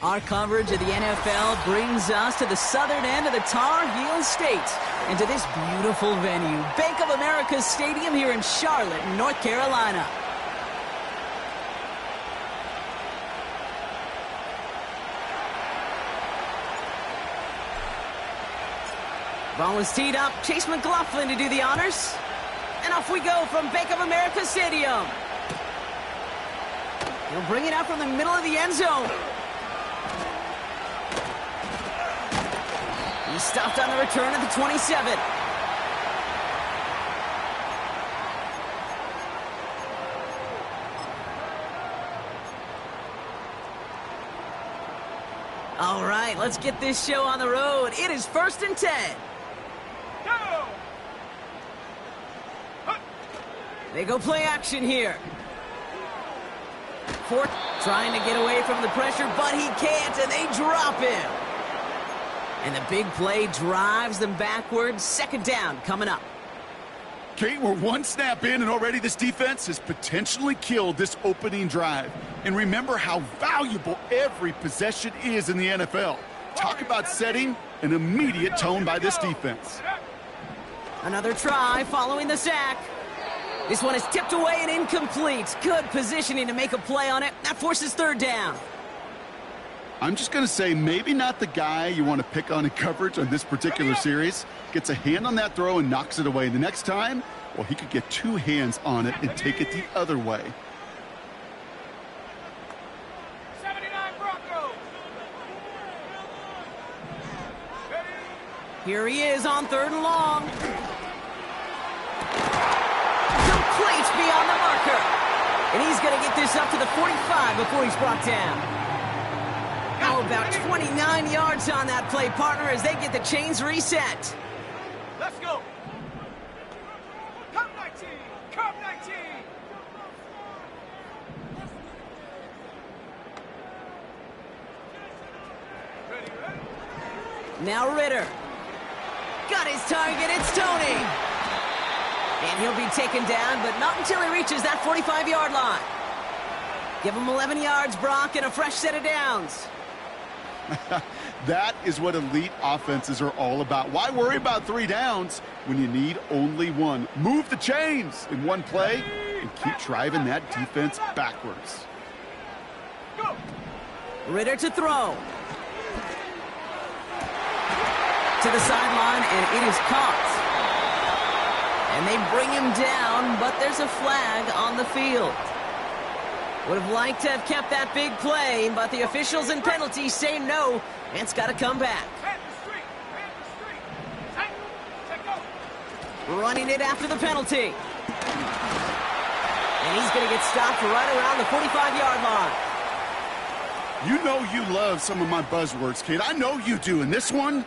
Our coverage of the NFL brings us to the southern end of the Tar Heel State and to this beautiful venue, Bank of America Stadium here in Charlotte, North Carolina. Ball was teed up. Chase McLaughlin to do the honors. And off we go from Bank of America Stadium. He'll bring it out from the middle of the end zone. He stopped on the return at the 27. All right, let's get this show on the road. It is 1st and 10. They go play action here. Fort trying to get away from the pressure, but he can't, and they drop him. And the big play drives them backwards. 2nd down coming up. Kate, we're one snap in, and already this defense has potentially killed this opening drive. And remember how valuable every possession is in the NFL. Talk about setting an immediate tone by this defense. Another try following the sack. This one is tipped away and incomplete. Good positioning to make a play on it. That forces 3rd down. I'm just going to say maybe not the guy you want to pick on in coverage on this particular series. Gets a hand on that throw and knocks it away. The next time, well, he could get 2 hands on it and take it the other way. 79 Broncos. Here he is on 3rd and long. Beyond the marker. And he's going to get this up to the 45 before he's brought down. How about 29 yards on that play, partner, as they get the chains reset. Let's go. Come 19. Come 19. Ready. Now Ritter. Got his target. It's Tony. And he'll be taken down, but not until he reaches that 45-yard line. Give him 11 yards, Brock, and a fresh set of downs. That is what elite offenses are all about. Why worry about 3 downs when you need only 1? Move the chains in one play and keep driving that defense backwards. Go. Ritter to throw. To the sideline, and it is caught. And they bring him down, but there's a flag on the field. Would have liked to have kept that big play, but the officials and penalties say no, and it's got to come back. Running it after the penalty. And he's going to get stopped right around the 45-yard line. You know you love some of my buzzwords, kid. I know you do. And this one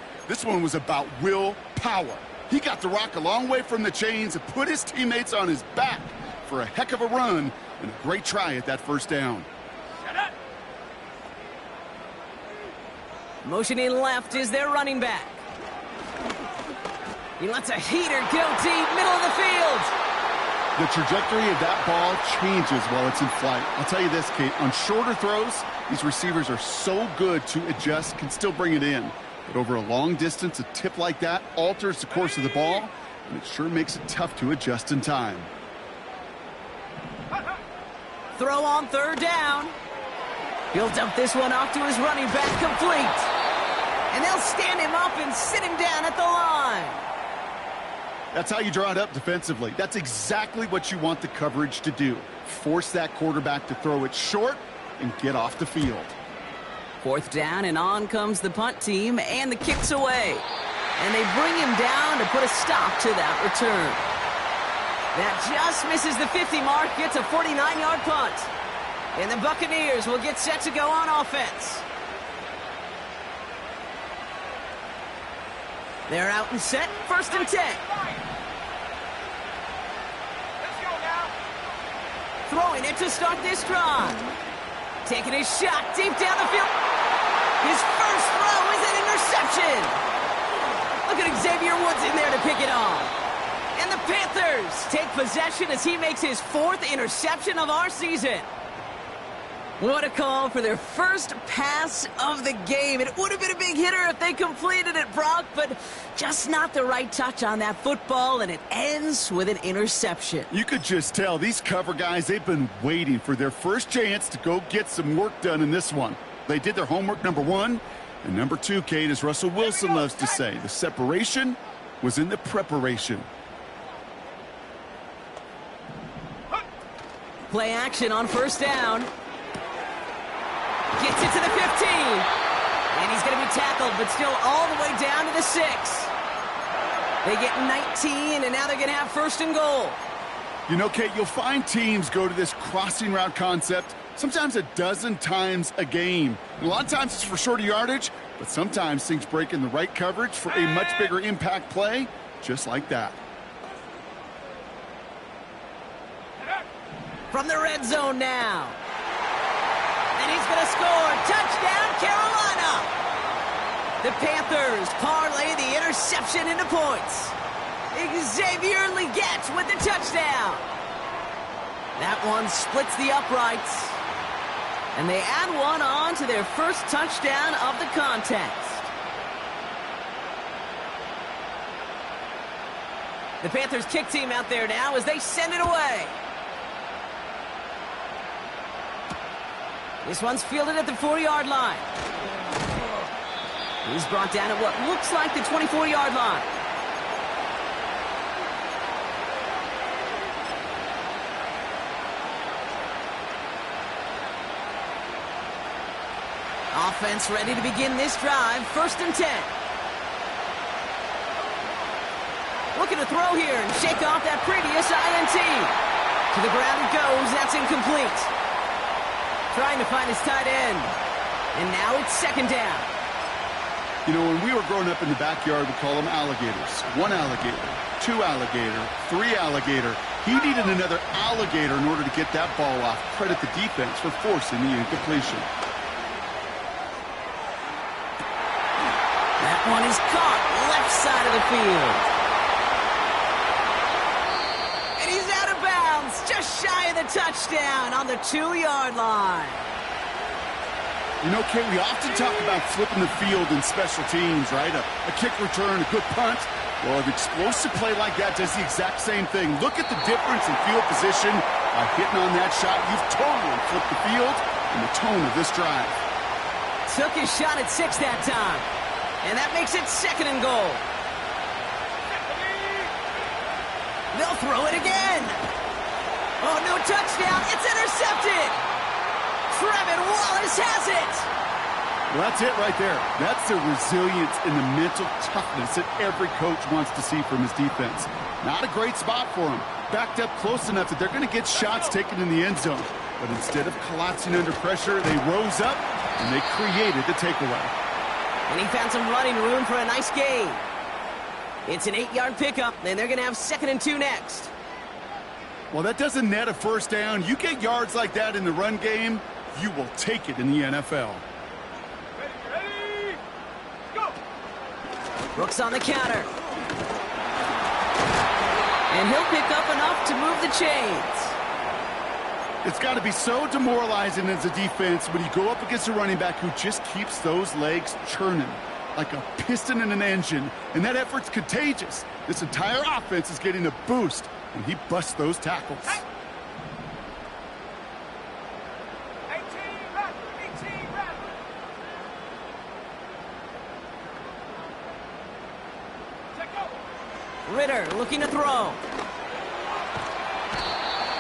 was about willpower. He got the rock a long way from the chains and put his teammates on his back for a heck of a run and a great try at that 1st down. Motioning left is their running back. He lets a heater go deep, middle of the field. The trajectory of that ball changes while it's in flight. I'll tell you this, Kate, on shorter throws, these receivers are so good to adjust, can still bring it in. But over a long distance, a tip like that alters the course of the ball, and it sure makes it tough to adjust in time. Throw on 3rd down. He'll dump this one off to his running back, complete. And they'll stand him up and sit him down at the line. That's how you draw it up defensively. That's exactly what you want the coverage to do. Force that quarterback to throw it short and get off the field. 4th down, and on comes the punt team, and the kick's away. And they bring him down to put a stop to that return. That just misses the 50 mark, gets a 49-yard punt. And the Buccaneers will get set to go on offense. They're out and set, 1st and 10. Let's go now. Throwing it to start this drive. Taking his shot deep down the field. His first throw is an interception. Look at Xavier Woods in there to pick it off. And the Panthers take possession as he makes his 4th interception of our season. What a call for their first pass of the game. It would have been a big hitter if they completed it, Brock, but just not the right touch on that football, and it ends with an interception. You could just tell these cover guys, they've been waiting for their first chance to go get some work done in this one. They did their homework, number one, and number two, Kate, as Russell Wilson loves to say, the separation was in the preparation. Play action on first down. Gets it to the 15. And he's going to be tackled, but still all the way down to the 6. They get 19, and now they're going to have first and goal. You know, Kate, you'll find teams go to this crossing route concept sometimes a dozen times a game. And a lot of times it's for shorter yardage, but sometimes things break in the right coverage for a much bigger impact play, just like that. From the red zone now. And he's going to score. Touchdown, Carolina. The Panthers parlay the interception into points. Xavier Legette with the touchdown. That one splits the uprights. And they add one on to their first touchdown of the contest. The Panthers kick team out there now as they send it away. This one's fielded at the 4-yard line. He's brought down at what looks like the 24-yard line. Offense ready to begin this drive. First and 10. Looking to throw here and shake off that previous INT. To the ground it goes. That's incomplete. Trying to find his tight end. And now it's second down. You know, when we were growing up in the backyard, we call them alligators. 1 alligator, 2 alligator, 3 alligator. He needed another alligator in order to get that ball off. Credit the defense for forcing the incompletion. That one is caught left side of the field. And he's out of bounds, just shy of the touchdown on the 2-yard line. You know, Kate, we often talk about flipping the field in special teams, right? A kick return, a good punt. Well, an explosive play like that does the exact same thing. Look at the difference in field position. By hitting on that shot, you've totally flipped the field and the tone of this drive. Took his shot at 6 that time. And that makes it second and goal. They'll throw it again. Oh, no touchdown. It's intercepted. Trevin Wallace has it. Well, that's it right there. That's the resilience and the mental toughness that every coach wants to see from his defense. Not a great spot for him. Backed up close enough that they're going to get shots taken in the end zone. But instead of collapsing under pressure, they rose up and they created the takeaway. And he found some running room for a nice gain. It's an 8-yard pickup, and they're going to have second and 2 next. Well, that doesn't net a first down. You get yards like that in the run game, you will take it in the NFL. Ready, go! Brooks on the counter. And he'll pick up enough to move the chains. It's got to be so demoralizing as a defense when you go up against a running back who just keeps those legs churning like a piston in an engine, and that effort's contagious. This entire offense is getting a boost when he busts those tackles. 18 back, 18 back. Check over. Ritter looking to throw.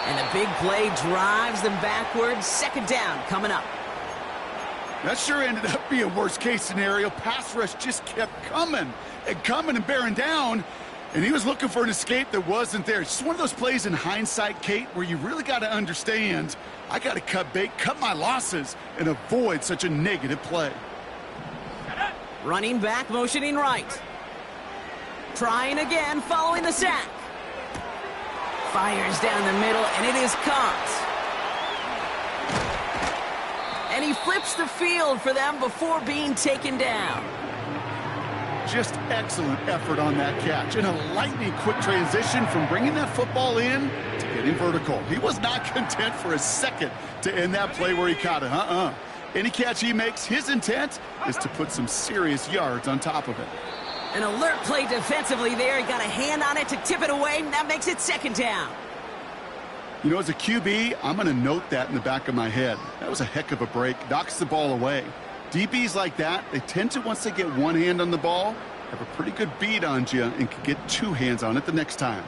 And the big play drives them backwards. Second down coming up. That sure ended up being worst-case scenario. Pass rush just kept coming and bearing down, and he was looking for an escape that wasn't there. It's just one of those plays in hindsight, Kate, where you really got to understand, I got to cut bait, cut my losses, and avoid such a negative play. Running back, motioning right. Trying again, following the sack. Fires down the middle, and it is caught. And he flips the field for them before being taken down. Just excellent effort on that catch. And a lightning quick transition from bringing that football in to getting vertical. He was not content for a second to end that play where he caught it. Any catch he makes, his intent is to put some serious yards on top of it. An alert play defensively there. He got a hand on it to tip it away, and that makes it second down. You know, as a QB, I'm going to note that in the back of my head. That was a heck of a break. Knocks the ball away. DBs like that, they tend to, once they get one hand on the ball, have a pretty good beat on you and can get two hands on it the next time.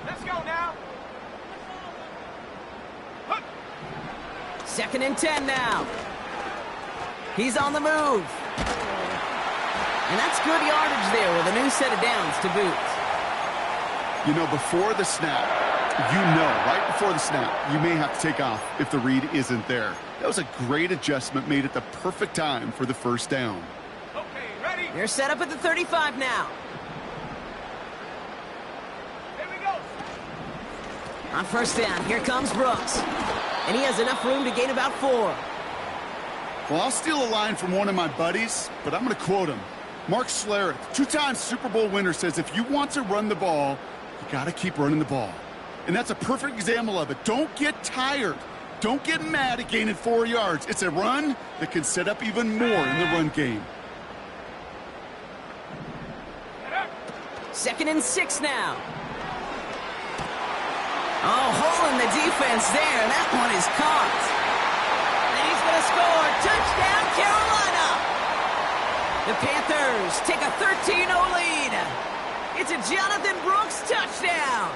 Let's go now. Hook. 2nd and 10 now. He's on the move. And that's good yardage there with a new set of downs to boot. You know, before the snap, right before the snap, you may have to take off if the read isn't there. That was a great adjustment made at the perfect time for the first down. Okay, ready? They're set up at the 35 now. Here we go. On first down, here comes Brooks. And he has enough room to gain about 4. Well, I'll steal a line from one of my buddies, but I'm going to quote him. Mark Schlereth, 2-time Super Bowl winner, says if you want to run the ball, you got to keep running the ball. And that's a perfect example of it. Don't get tired. Don't get mad at gaining 4 yards. It's a run that can set up even more in the run game. 2nd and 6 now. Oh, hole in the defense there. That one is caught. And he's going to score. Touchdown, Carolina. The Panthers take a 13-0 lead. It's a Jonathan Brooks touchdown.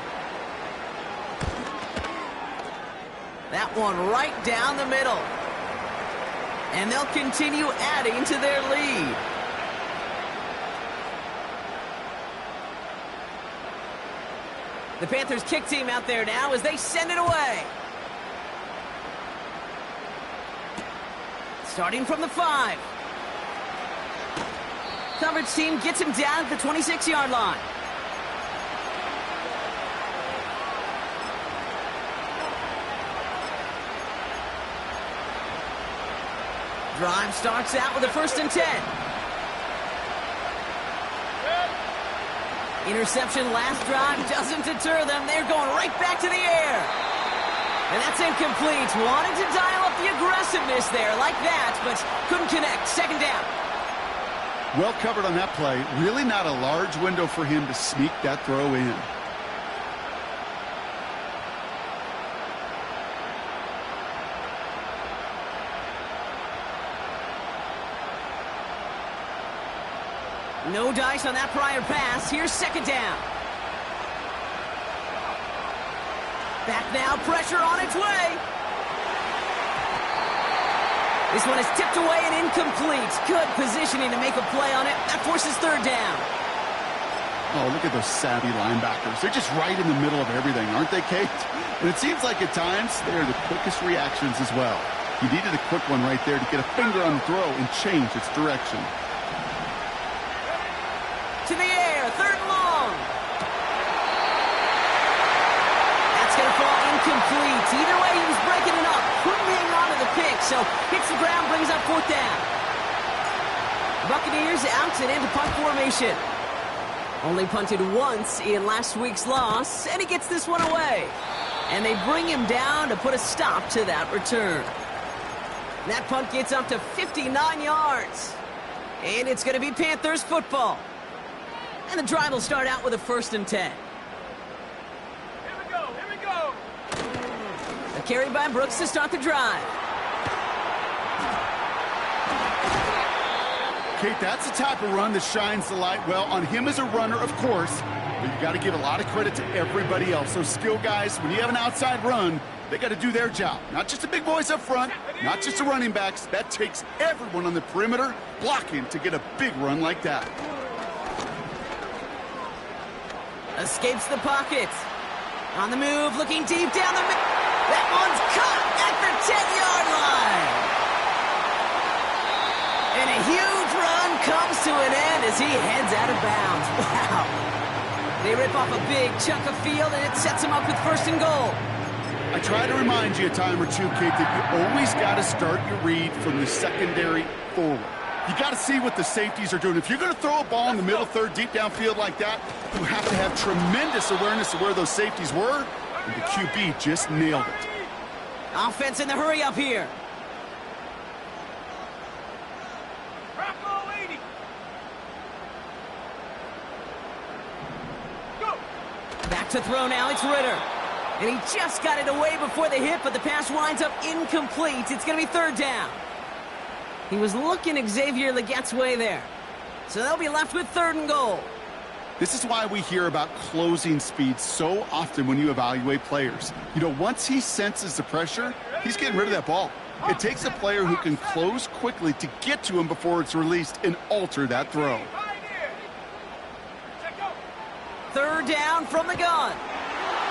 That one right down the middle. And they'll continue adding to their lead. The Panthers kick team out there now as they send it away. Starting from the 5. Coverage team gets him down at the 26-yard line. Drive starts out with a 1st and 10. Interception last drive doesn't deter them. They're going right back to the air. And that's incomplete. Wanted to dial up the aggressiveness there like that, but couldn't connect. 2nd down. Well covered on that play. Really not a large window for him to sneak that throw in. No dice on that prior pass. Here's 2nd down. Back now, pressure on its way. This one is tipped away and incomplete. Good positioning to make a play on it. That forces 3rd down. Oh, look at those savvy linebackers. They're just right in the middle of everything, aren't they, Kate? And it seems like at times they're the quickest reactions as well. He needed a quick one right there to get a finger on the throw and change its direction. To the air, 3rd and long. That's going to fall incomplete. Either way, he was breaking it up. Couldn't hang on to the pick, so hits the ground, brings up 4th down. Buccaneers out and into punt formation. Only punted once in last week's loss, and he gets this one away. And they bring him down to put a stop to that return. That punt gets up to 59 yards. And it's going to be Panthers football. And the drive will start out with a 1st and 10. Here we go. Here we go. A carry by Brooks to start the drive. Kate, that's the type of run that shines the light well on him as a runner, of course. But you got to give a lot of credit to everybody else. Those skill guys, when you have an outside run, they got to do their job. Not just the big boys up front, not just the running backs. That takes everyone on the perimeter blocking to get a big run like that. Escapes the pocket. On the move, looking deep down the middle. That one's caught at the 10-yard line. And a huge run comes to an end as he heads out of bounds. Wow. They rip off a big chunk of field, and it sets him up with 1st and goal. I try to remind you a time or two, Kate, that you always got to start your read from the secondary forward. You got to see what the safeties are doing. If you're going to throw a ball in the middle third, deep downfield like that, you have to have tremendous awareness of where those safeties were, and the QB just nailed it. Offense in the hurry up here. Bravo 80. Go. Back to throw now, it's Ritter. And he just got it away before the hit, but the pass winds up incomplete. It's going to be third down. He was looking Xavier Legette's way there. So they'll be left with 3rd and goal. This is why we hear about closing speed so often when you evaluate players. You know, once he senses the pressure, he's getting rid of that ball. It takes a player who can close quickly to get to him before it's released and alter that throw. 3rd down from the gun.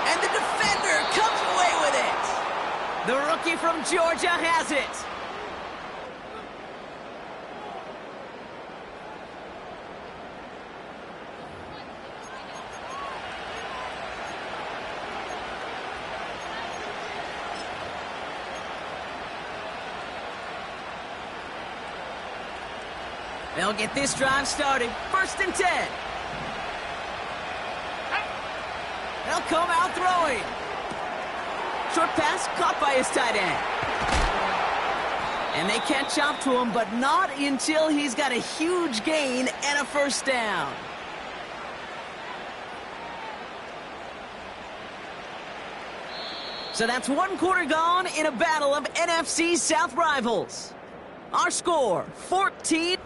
And the defender comes away with it. The rookie from Georgia has it. They'll get this drive started. 1st and 10. They'll come out throwing. Short pass caught by his tight end. And they catch up to him, but not until he's got a huge gain and a 1st down. So that's 1 quarter gone in a battle of NFC South rivals. Our score, 14.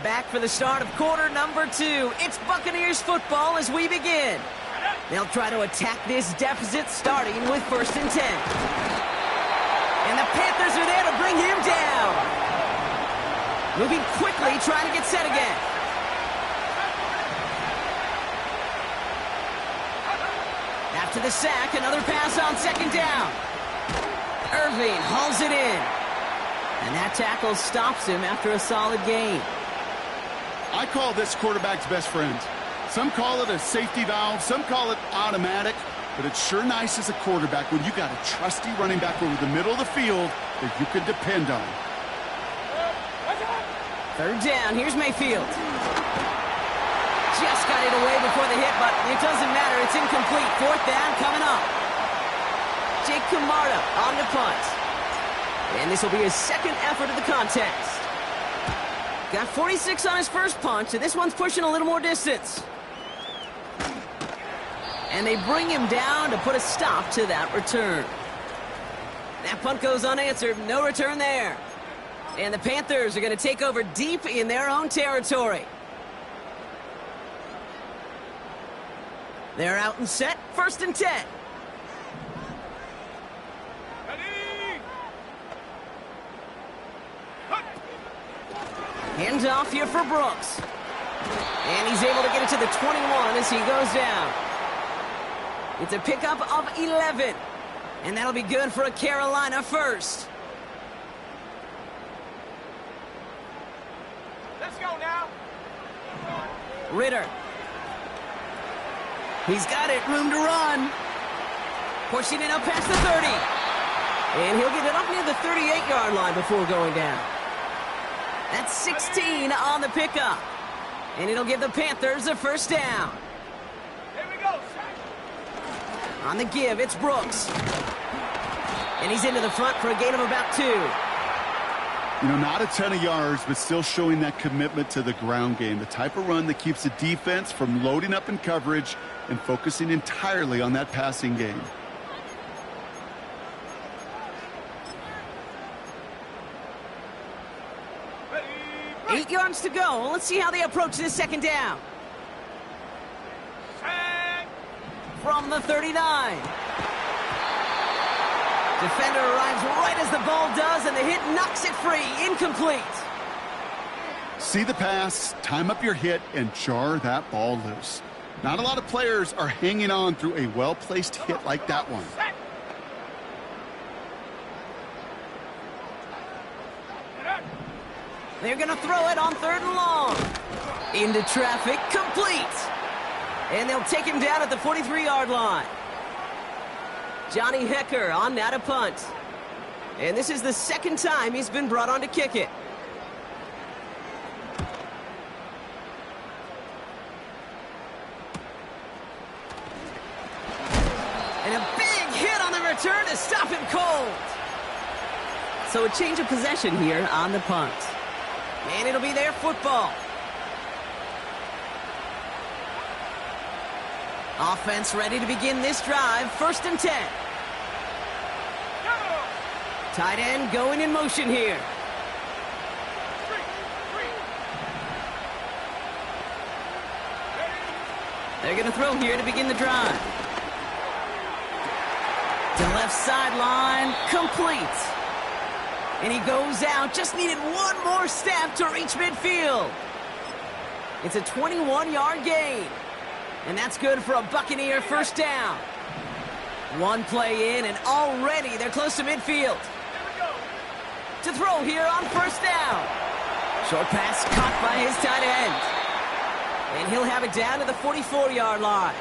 Back for the start of quarter number 2. It's Buccaneers football as we begin. They'll try to attack this deficit starting with 1st and 10. And the Panthers are there to bring him down. Moving quickly, trying to get set again. After the sack, another pass on 2nd down. Irving hauls it in. And that tackle stops him after a solid gain. I call this quarterback's best friend. Some call it a safety valve, some call it automatic, but it's sure nice as a quarterback when you got a trusty running back over the middle of the field that you can depend on. 3rd down, here's Mayfield. Just got it away before the hit, but it doesn't matter, it's incomplete. 4th down coming up. Jake Camarda on the punt. And this will be his 2nd effort of the contest. Got 46 on his first punch, and this one's pushing a little more distance. And they bring him down to put a stop to that return. That punt goes unanswered, no return there. And the Panthers are going to take over deep in their own territory. They're out and set, 1st and 10. Hands off here for Brooks. And he's able to get it to the 21 as he goes down. It's a pickup of 11. And that'll be good for a Carolina 1st. Let's go now. Ritter. He's got it, room to run. Pushing it up past the 30. And he'll get it up near the 38-yard line before going down. That's 16 on the pickup. And it'll give the Panthers a 1st down. Here we go. On the give, it's Brooks. And he's into the front for a gain of about 2. You know, not a ton of yards, but still showing that commitment to the ground game. The type of run that keeps the defense from loading up in coverage and focusing entirely on that passing game. Ready. 8 yards to go. Let's see how they approach this 2nd down. Set. From the 39. Defender arrives right as the ball does, and the hit knocks it free. Incomplete. See the pass, time up your hit, and jar that ball loose. Not a lot of players are hanging on through a well-placed hit like that one. Set. They're going to throw it on 3rd and long. Into traffic, complete. And they'll take him down at the 43-yard line. Johnny Hecker on now to punt. And this is the second time he's been brought on to kick it. And a big hit on the return to stop him cold. So a change of possession here on the punt. And it'll be their football. Offense ready to begin this drive. 1st and 10. Tight end going in motion here. They're going to throw here to begin the drive. To left sideline, complete. And he goes out, just needed one more step to reach midfield. It's a 21-yard gain. And that's good for a Buccaneer 1st down. One play in, and already they're close to midfield. To throw here on 1st down. Short pass caught by his tight end. And he'll have it down to the 44-yard line.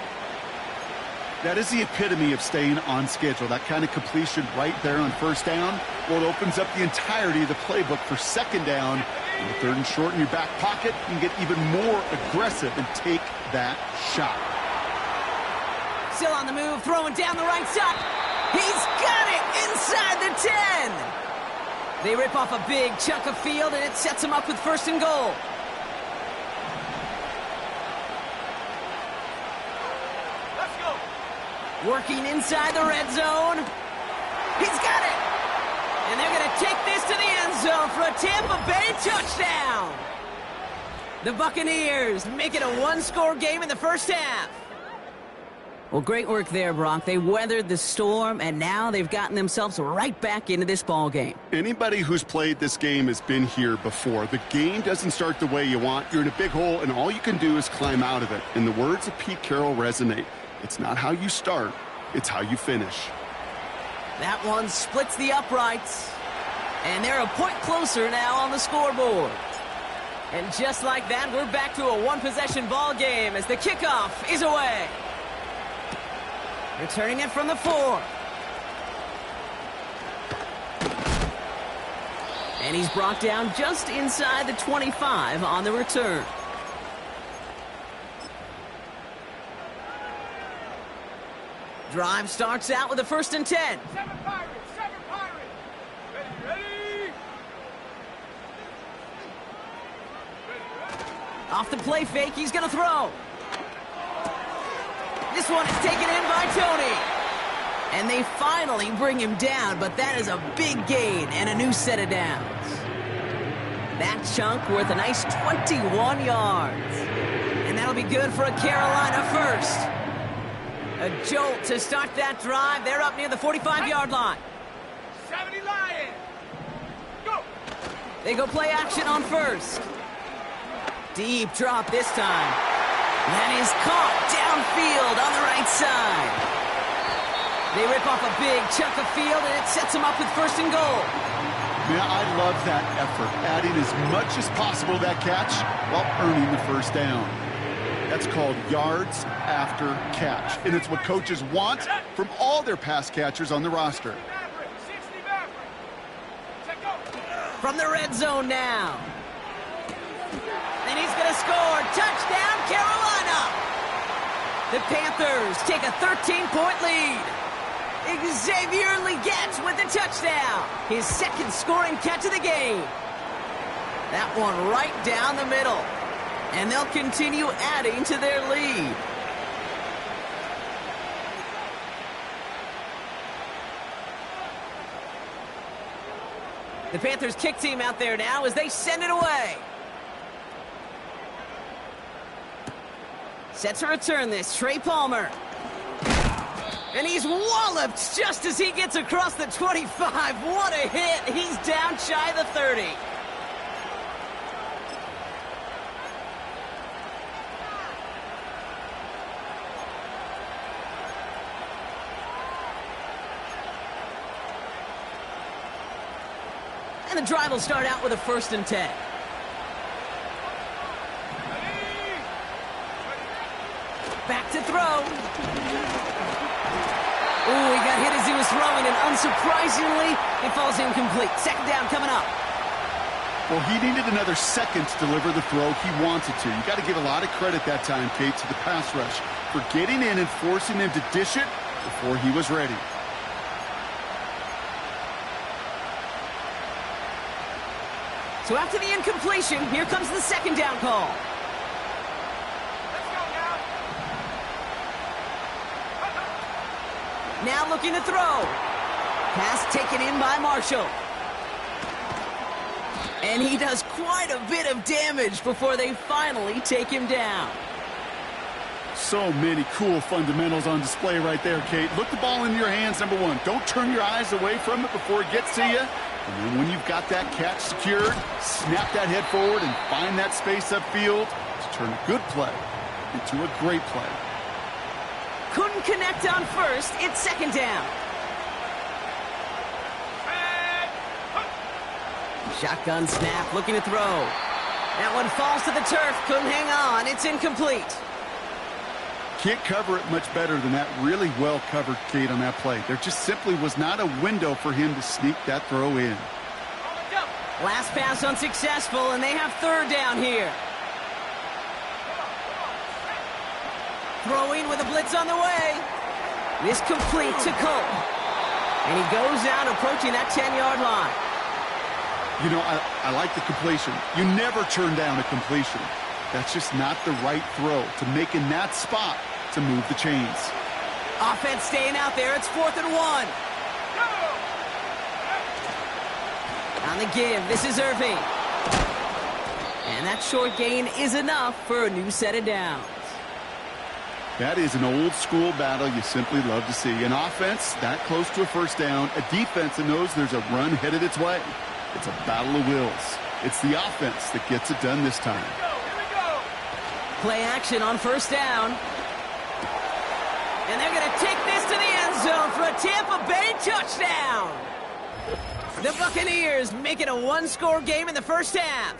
That is the epitome of staying on schedule. That kind of completion right there on 1st down. Well, it opens up the entirety of the playbook for 2nd down. And the 3rd and short in your back pocket, you can get even more aggressive and take that shot. Still on the move, throwing down the right side. He's got it inside the 10. They rip off a big chunk of field, and it sets him up with 1st and goal. Let's go. Working inside the red zone. He's got it. And they're going to take this to the end zone for a Tampa Bay touchdown. The Buccaneers make it a one-score game in the 1st half. Well, great work there, Brock. They weathered the storm, and now they've gotten themselves right back into this ball game. Anybody who's played this game has been here before. The game doesn't start the way you want. You're in a big hole, and all you can do is climb out of it. And the words of Pete Carroll resonate. It's not how you start, it's how you finish. That one splits the uprights. And they're a point closer now on the scoreboard. And just like that, we're back to a one-possession ball game as the kickoff is away. Returning it from the 4. And he's brought down just inside the 25 on the return. Drive starts out with a 1st and 10. 7 Pirates, 7 Pirates. Ready. Off the play fake, he's going to throw. This one is taken in by Tony. And they finally bring him down, but that is a big gain and a new set of downs. That chunk worth a nice 21 yards. And that'll be good for a Carolina 1st. A jolt to start that drive. They're up near the 45-yard line. 70 Lions. Go. They go play action on 1st. Deep drop this time. That is caught downfield on the right side. They rip off a big chunk of field, and it sets them up with 1st and goal. Yeah, I love that effort, adding as much as possible to that catch while earning the 1st down. That's called yards after catch, and it's what coaches want from all their pass catchers on the roster. 60 Maverick. Check go. From the red zone now. And he's going to score. Touchdown, Carolina! The Panthers take a 13-point lead. Xavier Legette with the touchdown. His 2nd scoring catch of the game. That one right down the middle. And they'll continue adding to their lead. The Panthers kick team out there now as they send it away. Set to return this, Trey Palmer. And he's walloped just as he gets across the 25. What a hit. He's down shy of the 30. And the drive will start out with a 1st and 10. Back to throw. Ooh, he got hit as he was throwing, and unsurprisingly, it falls incomplete. Second down coming up. Well, he needed another second to deliver the throw he wanted to. You got to give a lot of credit that time, Kate, to the pass rush for getting in and forcing him to dish it before he was ready. So after the incompletion, here comes the second down call. Let's go now. Now looking to throw. Pass taken in by Marshall. And he does quite a bit of damage before they finally take him down. So many cool fundamentals on display right there, Kate. Look the ball in your hands, number one. Don't turn your eyes away from it before it gets to you. And then when you've got that catch secured, snap that head forward and find that space upfield to turn a good play into a great play. Couldn't connect on first. It's second down. Shotgun snap, looking to throw. That one falls to the turf. Couldn't hang on. It's incomplete. Can't cover it much better than that. Really well covered, Kate, on that play. There just simply was not a window for him to sneak that throw in. Last pass unsuccessful, and they have third down here. Throwing with a blitz on the way. This complete to Cole. And he goes down approaching that 10-yard line. You know, I like the completion. You never turn down a completion. That's just not the right throw to make in that spot to move the chains. Offense staying out there. It's 4th and 1. On the give, this is Irving. And that short gain is enough for a new set of downs. That is an old-school battle you simply love to see. An offense that close to a first down, a defense that knows there's a run headed its way. It's a battle of wills. It's the offense that gets it done this time. Play action on first down. And they're going to take this to the end zone for a Tampa Bay touchdown. The Buccaneers make it a one-score game in the first half.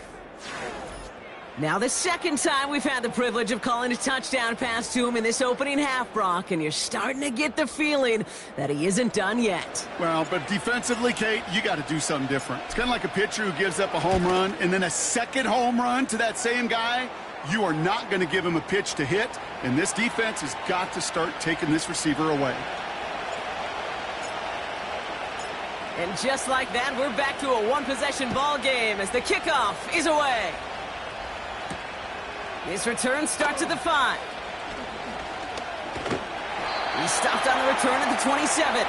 Now the second time we've had the privilege of calling a touchdown pass to him in this opening half, Brock, and you're starting to get the feeling that he isn't done yet. Well, but defensively, Kate, you got to do something different. It's kind of like a pitcher who gives up a home run and then a second home run to that same guy. You are not going to give him a pitch to hit, and this defense has got to start taking this receiver away. And just like that, we're back to a one-possession ball game as the kickoff is away. This return starts at the 5. He stopped on the return at the 27.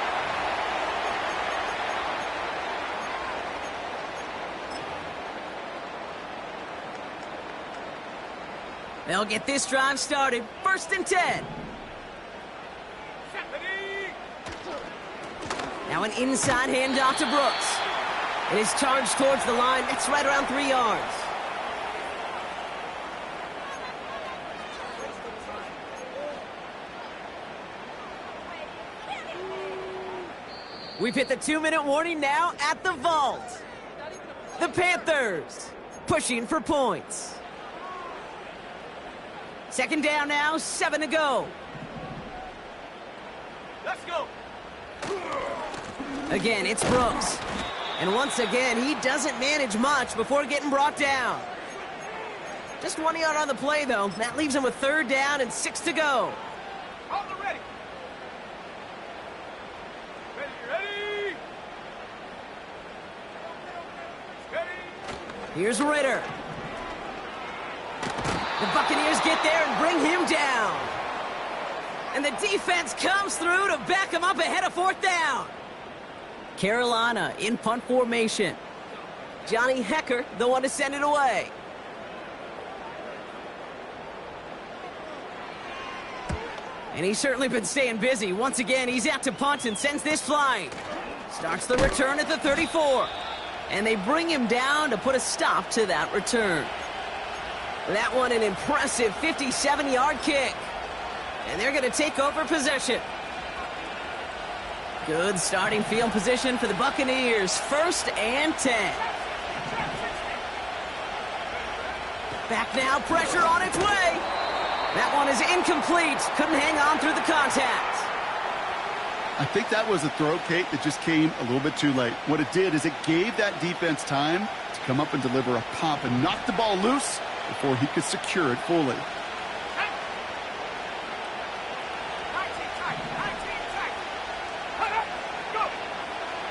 They'll get this drive started. 1st and 10. Now an inside handoff to Brooks. It is charged towards the line. That's right around 3 yards. We've hit the 2-minute warning now at the vault. The Panthers pushing for points. Second down now, 7 to go. Let's go. Again, it's Brooks. And once again, he doesn't manage much before getting brought down. Just 1 yard on the play, though. That leaves him with third down and 6 to go. On the ready. Ready. Here's Ritter. The Buccaneers get there and bring him down. And the defense comes through to back him up ahead of 4th down. Carolina in punt formation. Johnny Hecker, the one to send it away. And he's certainly been staying busy. Once again, he's out to punt and sends this flying. Starts the return at the 34. And they bring him down to put a stop to that return. That one an impressive 57-yard kick. And they're going to take over possession. Good starting field position for the Buccaneers. 1st and 10. Back now, pressure on its way. That one is incomplete. Couldn't hang on through the contact. I think that was a throw, Kate, that just came a little bit too late. What it did is it gave that defense time to come up and deliver a pop and knock the ball loose before he could secure it fully.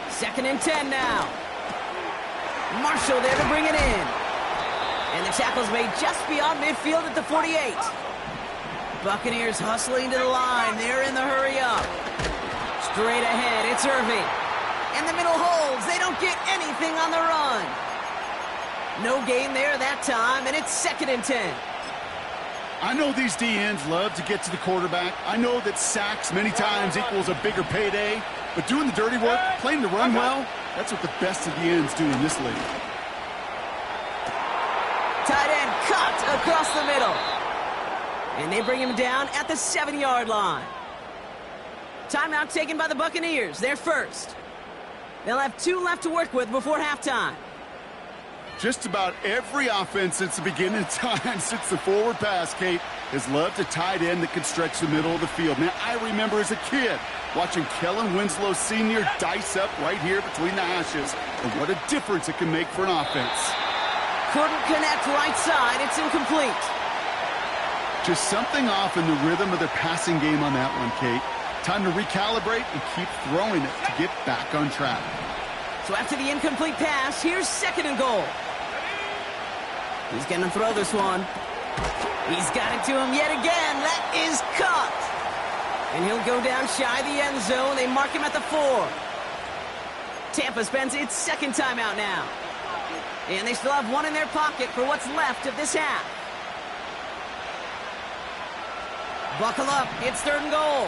Second and 10 now. Marshall there to bring it in. And the tackle's made just beyond midfield at the 48. Buccaneers hustling to the line. They're in the hurry up. Straight ahead, it's Irving. And the middle holds. They don't get anything on the run. No gain there that time, and it's second and 10. I know these DNs love to get to the quarterback. I know that sacks many times equals a bigger payday. But doing the dirty work, playing to run well, that's what the best of the ends do in this league. Tight end cut across the middle. And they bring him down at the 7-yard line. Timeout taken by the Buccaneers. They're first. They'll have 2 left to work with before halftime. Just about every offense since the beginning of time, since the forward pass, Kate, has loved a tight end that can stretch the middle of the field. Man, I remember as a kid watching Kellen Winslow Sr. dice up right here between the hashes. And what a difference it can make for an offense. Couldn't connect right side. It's incomplete. Just something off in the rhythm of their passing game on that one, Kate. Time to recalibrate and keep throwing it to get back on track. So after the incomplete pass, here's second and goal. He's going to throw this one. He's got it to him yet again. That is caught. And he'll go down shy of the end zone. They mark him at the 4. Tampa spends its second timeout now. And they still have one in their pocket for what's left of this half. Buckle up. It's third and goal.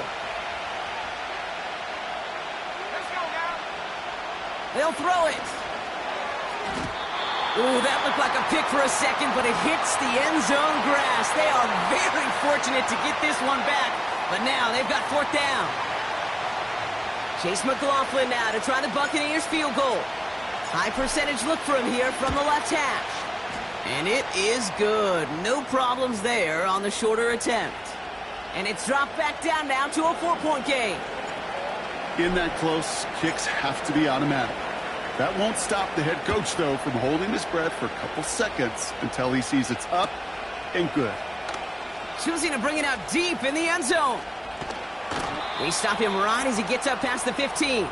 Let's go now. They'll throw it. Ooh, that looked like a pick for a second, but it hits the end zone grass. They are very fortunate to get this one back, but now they've got fourth down. Chase McLaughlin now to try the Buccaneers field goal. High percentage look for him here from the left hash. And it is good. No problems there on the shorter attempt. And it's dropped back down now to a 4-point game. In that close, kicks have to be automatic. That won't stop the head coach, though, from holding his breath for a couple seconds until he sees it's up and good. Choosing to bring it out deep in the end zone. We stop him right as he gets up past the 15.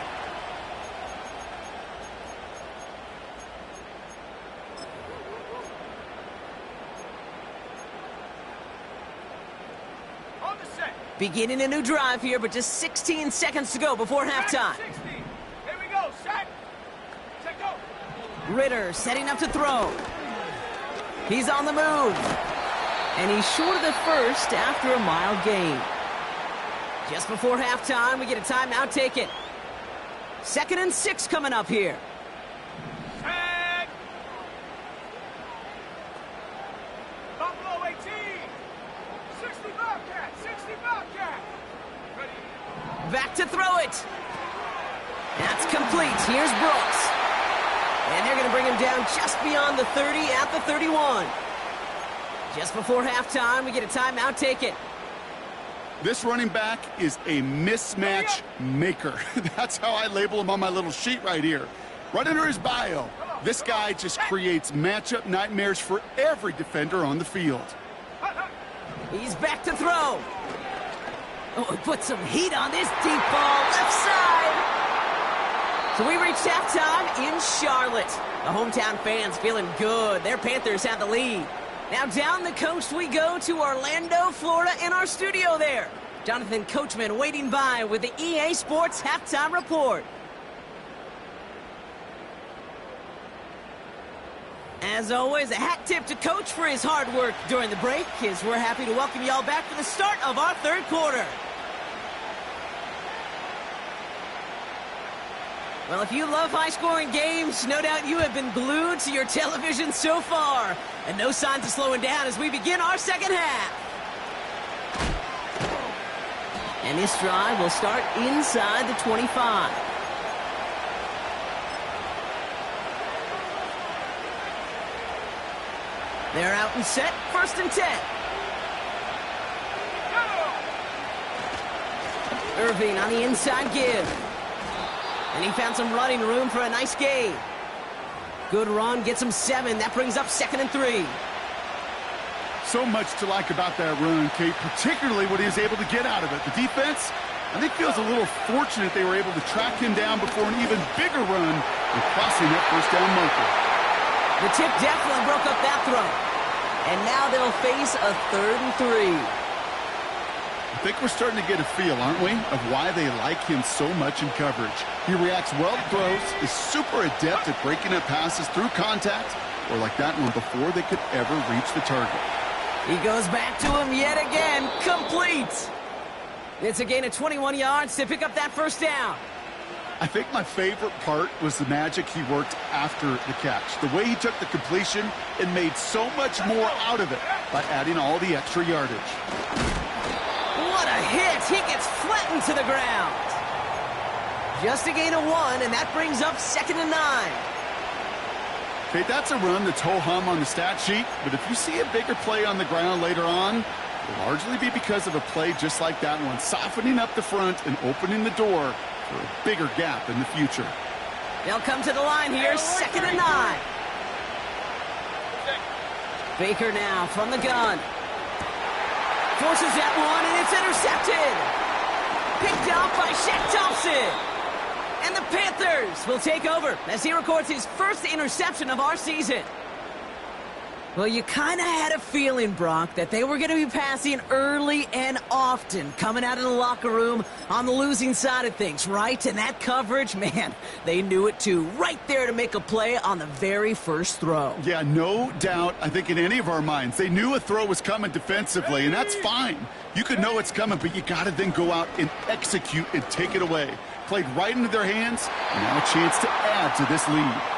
On the set. Beginning a new drive here, but just 16 seconds to go before halftime. 60. Here we go. Set. Set, go. Ritter setting up to throw. He's on the move. And he's short of the first after a mild gain. Just before halftime, we get a timeout taken. 2nd and 6 coming up here. Set. Buffalo 18. 60 Bobcat. 60 Bobcat. Ready. Back to throw it. That's complete. Here's Brooks. And they're going to bring him down just beyond the 30 at the 31. Just before halftime, we get a timeout taken. This running back is a mismatch maker. That's how I label him on my little sheet right here. Right under his bio, this guy just creates matchup nightmares for every defender on the field. He's back to throw. Oh, he put some heat on this deep ball, left side. So we reached halftime in Charlotte. The hometown fans feeling good. Their Panthers have the lead. Now down the coast we go to Orlando, Florida, in our studio there. Jonathan Coachman waiting by with the EA Sports Halftime Report. As always, a hat tip to Coach for his hard work during the break, as we're happy to welcome y'all back for the start of our third quarter. Well, if you love high-scoring games, no doubt you have been glued to your television so far. And no signs of slowing down as we begin our second half. And this drive will start inside the 25. They're out and set, 1st and 10. Irving on the inside give. And he found some running room for a nice gain. Good run, gets him 7. That brings up 2nd and 3. So much to like about that run, Kate, particularly what he was able to get out of it. The defense, I think, feels a little fortunate they were able to track him down before an even bigger run and crossing that first down marker. The tip definitely broke up that throw. And now they'll face a 3rd and 3. I think we're starting to get a feel, aren't we, of why they like him so much in coverage. He reacts well to throws, is super adept at breaking up passes through contact, or like that one before they could ever reach the target. He goes back to him yet again, complete. It's a gain of 21 yards to pick up that first down. I think my favorite part was the magic he worked after the catch. The way he took the completion and made so much more out of it by adding all the extra yardage. What a hit! He gets flattened to the ground. Just a gain of 1, and that brings up 2nd and 9. Okay, that's a run that's ho-hum on the stat sheet, but if you see a bigger play on the ground later on, it'll largely be because of a play just like that one, softening up the front and opening the door for a bigger gap in the future. They'll come to the line here, 2nd and 9. Baker now from the gun. Forces that one, and it's intercepted. Picked up by Shaq Thompson. And the Panthers will take over as he records his first interception of our season. Well, you kind of had a feeling, Brock, that they were going to be passing early and often, coming out of the locker room on the losing side of things, right? And that coverage, man, they knew it too. Right there to make a play on the very first throw. Yeah, no doubt, I think in any of our minds, they knew a throw was coming defensively, and that's fine. You could know it's coming, but you got to then go out and execute and take it away. Played right into their hands, and now a chance to add to this lead.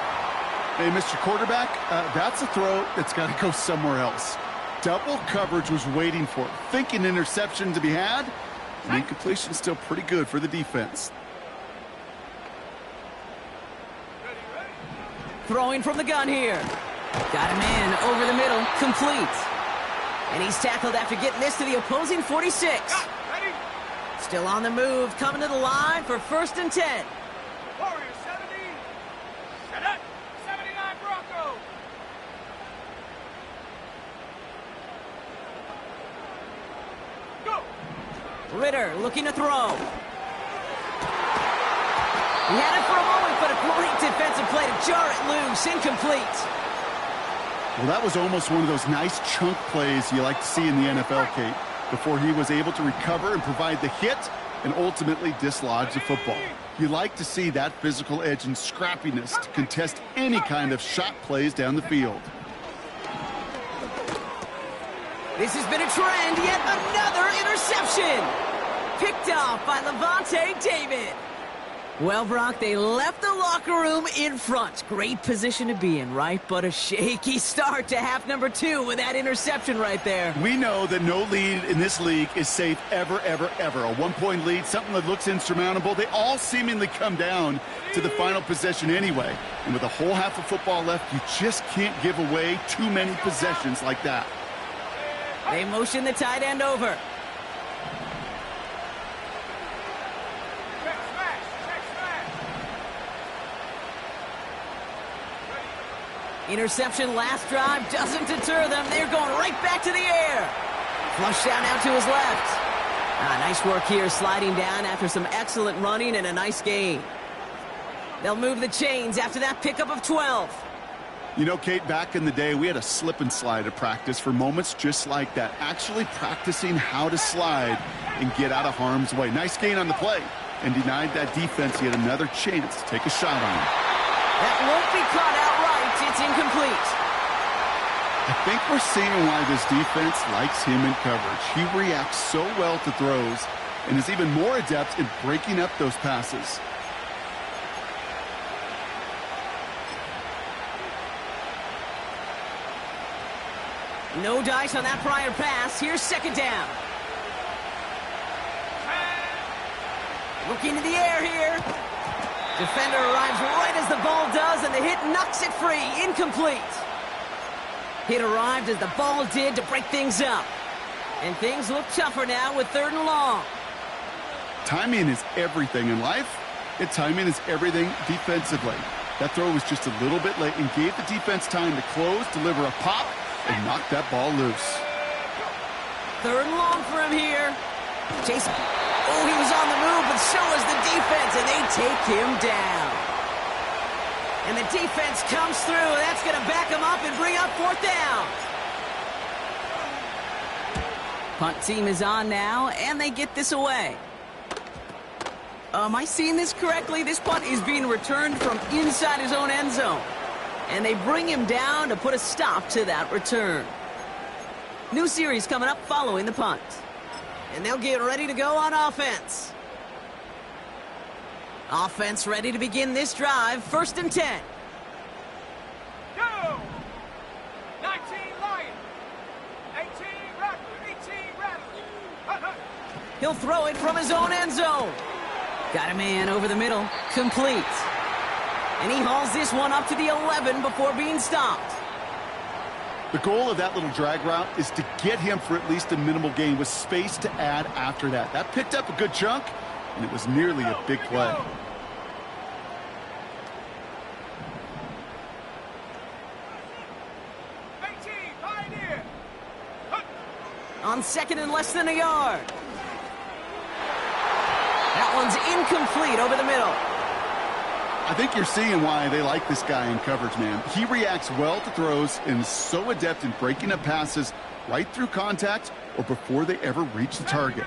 Hey, Mr. Quarterback, that's a throw that's got to go somewhere else. Double coverage was waiting for it. Thinking interception to be had, and incompletion still pretty good for the defense. Throwing from the gun here. Got him in over the middle, complete. And he's tackled after getting this to the opposing 46. Still on the move, coming to the line for 1st and 10. Warriors 70. Set up. 79 Broncos. Go. Ritter looking to throw. He had it for a moment, but a great defensive play to jar it loose. Incomplete. Well, that was almost one of those nice chunk plays you like to see in the NFL, Kate, before he was able to recover and provide the hit and ultimately dislodge the football. You like to see that physical edge and scrappiness to contest any kind of shot plays down the field. This has been a trend, yet another interception. Picked off by Levante David. Well, Brock, they left the locker room in front. Great position to be in, right? But a shaky start to half number 2 with that interception right there. We know that no lead in this league is safe ever, ever, ever. A one-point lead, something that looks insurmountable. They all seemingly come down to the final possession anyway. And with a whole half of football left, you just can't give away too many possessions like that. They motion the tight end over. Interception last drive doesn't deter them. They're going right back to the air. Flush down out to his left. Nice work here, sliding down after some excellent running and a nice gain. They'll move the chains after that pickup of 12. You know, Kate, back in the day, we had a slip and slide at practice for moments just like that. Actually practicing how to slide and get out of harm's way. Nice gain on the play, and denied that defense yet another chance to take a shot on him. That won't be caught outright. It's incomplete. I think we're seeing why this defense likes him in coverage. He reacts so well to throws and is even more adept in breaking up those passes. No dice on that prior pass. Here's 2nd down. Looking to the air here. Defender arrives right as the ball does, and the hit knocks it free. Incomplete. Hit arrived as the ball did to break things up. And things look tougher now with 3rd and long. Timing is everything in life, and timing is everything defensively. That throw was just a little bit late and gave the defense time to close, deliver a pop, and knock that ball loose. 3rd and long for him here. Chase. Oh, he was on the move, but so was the defense, and they take him down. And the defense comes through. That's going to back him up and bring up 4th down. Punt team is on now, and they get this away. Am I seeing this correctly? This punt is being returned from inside his own end zone. And they bring him down to put a stop to that return. New series coming up following the punt. And they'll get ready to go on offense. Offense ready to begin this drive. 1st and 10. Go! 19 Lion. 18 Rattler. 18 Rattler. He'll throw it from his own end zone. Got a man over the middle. Complete. And he hauls this one up to the 11 before being stopped. The goal of that little drag route is to get him for at least a minimal gain with space to add after that. That picked up a good chunk, and it was nearly a big play. On 2nd and less than a yard. That one's incomplete over the middle. I think you're seeing why they like this guy in coverage, man. He reacts well to throws and is so adept in breaking up passes right through contact or before they ever reach the target.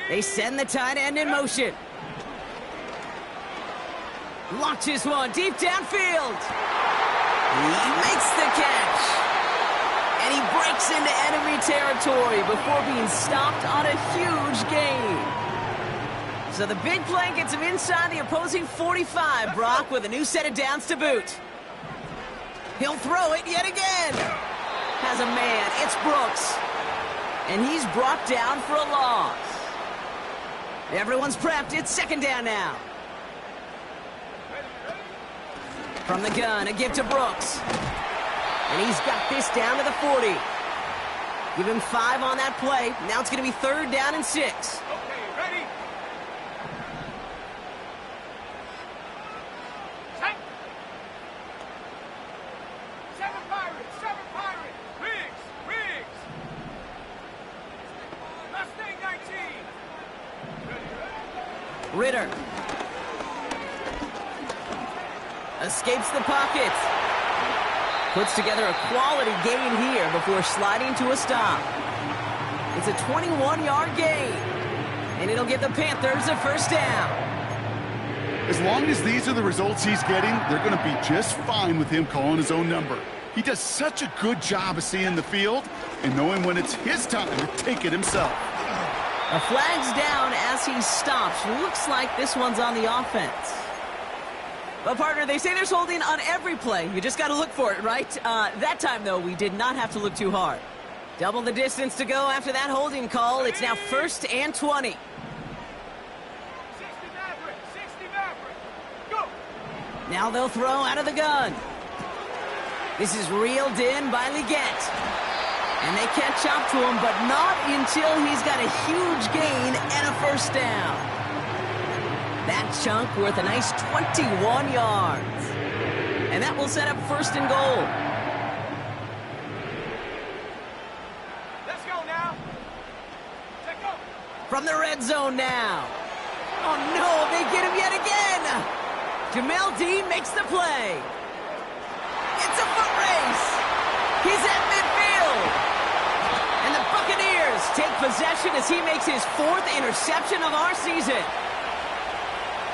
They send the tight end in motion. Launches one deep downfield. He makes the catch. And he breaks into enemy territory before being stopped on a huge gain. So the big play gets him inside the opposing 45, Brock, with a new set of downs to boot. He'll throw it yet again. Has a man. It's Brooks. And he's brought down for a loss. Everyone's prepped. It's 2nd down now. From the gun, a give to Brooks. And he's got this down to the 40. Give him 5 on that play. Now it's going to be 3rd down and 6. Okay, ready? Set. 7 Pirates, 7 Pirates. Riggs. Mustang 19. Ritter. Escapes the pocket. Puts together a quality gain here before sliding to a stop. It's a 21-yard gain. And it'll give the Panthers a 1st down. As long as these are the results he's getting, they're going to be just fine with him calling his own number. He does such a good job of seeing the field and knowing when it's his time to take it himself. A flag's down as he stops. Looks like this one's on the offense. But, partner, they say there's holding on every play. You just got to look for it, right? That time, though, we did not have to look too hard. Double the distance to go after that holding call. It's now 1st and 20. 60 Maverick. Go. Now they'll throw out of the gun. This is reeled in by Leggett. And they catch up to him, but not until he's got a huge gain and a 1st down. That chunk worth a nice 21 yards. And that will set up 1st and goal. Let's go now. Take go. From the red zone now. Oh, no, they get him yet again. Jamel Dean makes the play. It's a foot race. He's at midfield. And the Buccaneers take possession as he makes his 4th interception of our season.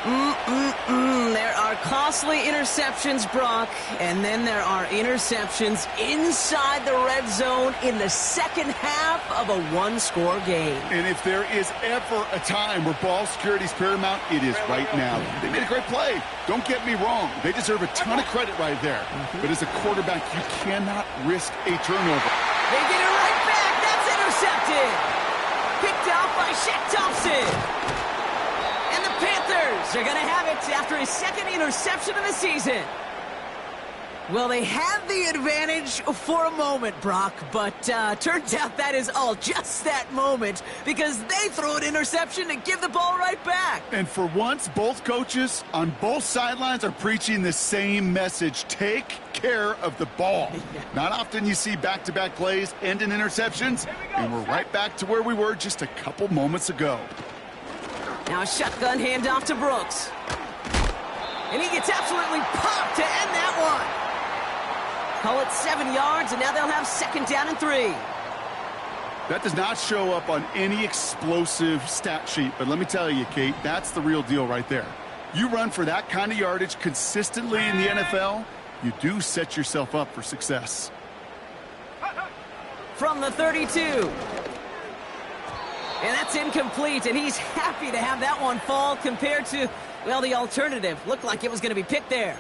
There are costly interceptions, Brock, and then there are interceptions inside the red zone in the 2nd half of a 1-score game. And if there is ever a time where ball security is paramount, it is right now. They made a great play. Don't get me wrong. They deserve a ton of credit right there. But as a quarterback, you cannot risk a turnover. They get it right back. That's intercepted. Picked out by Shaq Thompson. And the Panthers are going to have it after his 2nd interception of the season. Well, they had the advantage for a moment, Brock, but turns out that is all just that moment because they throw an interception to give the ball right back. And for once, both coaches on both sidelines are preaching the same message. Take care of the ball. Not often you see back-to-back plays end in interceptions, and we're right back to where we were just a couple moments ago. Now a shotgun handoff to Brooks. And he gets absolutely popped to end that one. Call it 7 yards, and now they'll have 2nd down and 3. That does not show up on any explosive stat sheet, but let me tell you, Kate, that's the real deal right there. You run for that kind of yardage consistently in the NFL, you do set yourself up for success. From the 32. And that's incomplete, and he's happy to have that one fall compared to, well, the alternative. Looked like it was going to be picked there.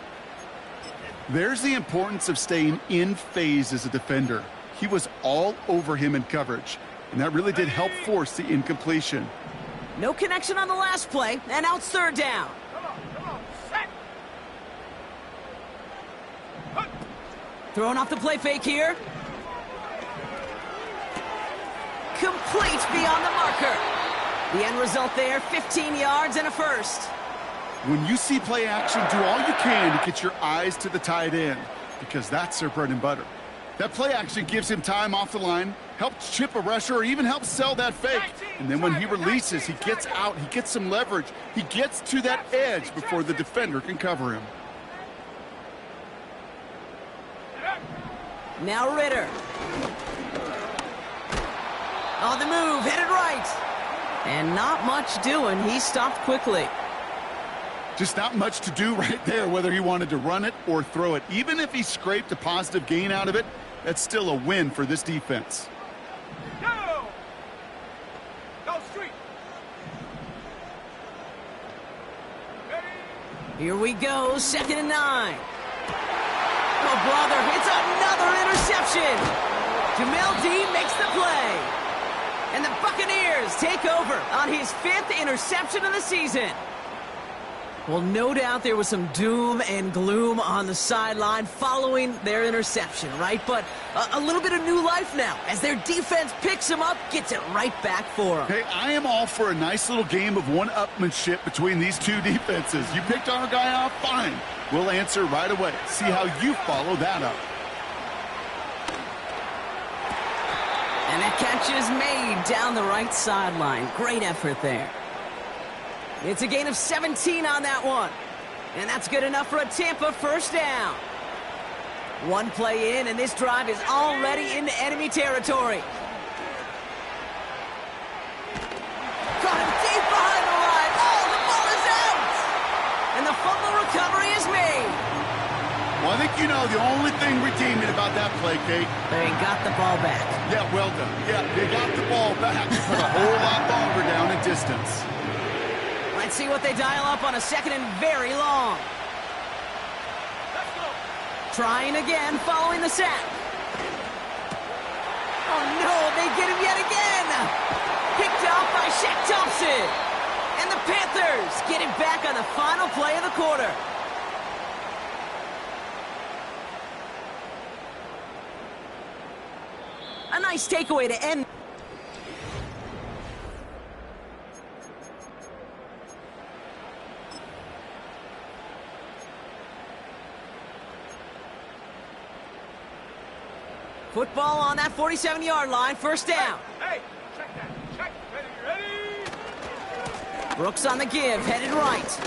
There's the importance of staying in phase as a defender. He was all over him in coverage, and that really did help force the incompletion. No connection on the last play, and now it's 3rd down. Come on, set. Throwing off the play fake here. Complete beyond the marker. The end result there, 15 yards and a 1st. When you see play action, do all you can to get your eyes to the tight end, because that's their bread and butter. That play action gives him time off the line, helps chip a rusher, or even helps sell that fake. And then when he releases, he gets out, he gets some leverage. He gets to that edge before the defender can cover him. Now Ritter. On the move, headed right. And not much doing. He stopped quickly. Just not much to do right there, whether he wanted to run it or throw it. Even if he scraped a positive gain out of it, that's still a win for this defense. Go! Go street! Ready? Here we go, 2nd and 9. Oh, brother, it's another interception. Jamel Dean makes the play. And the Buccaneers take over on his 5th interception of the season. Well, no doubt there was some doom and gloom on the sideline following their interception, right? But a little bit of new life now as their defense picks them up, gets it right back for them. Hey, I am all for a nice little game of one-upmanship between these two defenses. You picked our guy off, fine. We'll answer right away. See how you follow that up. And that catch is made down the right sideline. Great effort there. It's a gain of 17 on that one. And that's good enough for a Tampa 1st down. One play in, and this drive is already into enemy territory. Got him deep behind the line. Oh, the ball is out! And the fumble recovery is made. Well, I think you know the only thing redeeming about that play, Kate. They got the ball back. Yeah, well done. Yeah, they got the ball back, but a whole lot longer down in distance. Let's see what they dial up on a 2nd and very long. Let's go! Trying again following the sack. Oh no, they get him yet again. Picked off by Shaq Thompson. And the Panthers get it back on the final play of the quarter. A nice takeaway to end. Football on that 47-yard line, 1st down. Hey, check that. Check. Ready? Brooks on the give, headed right.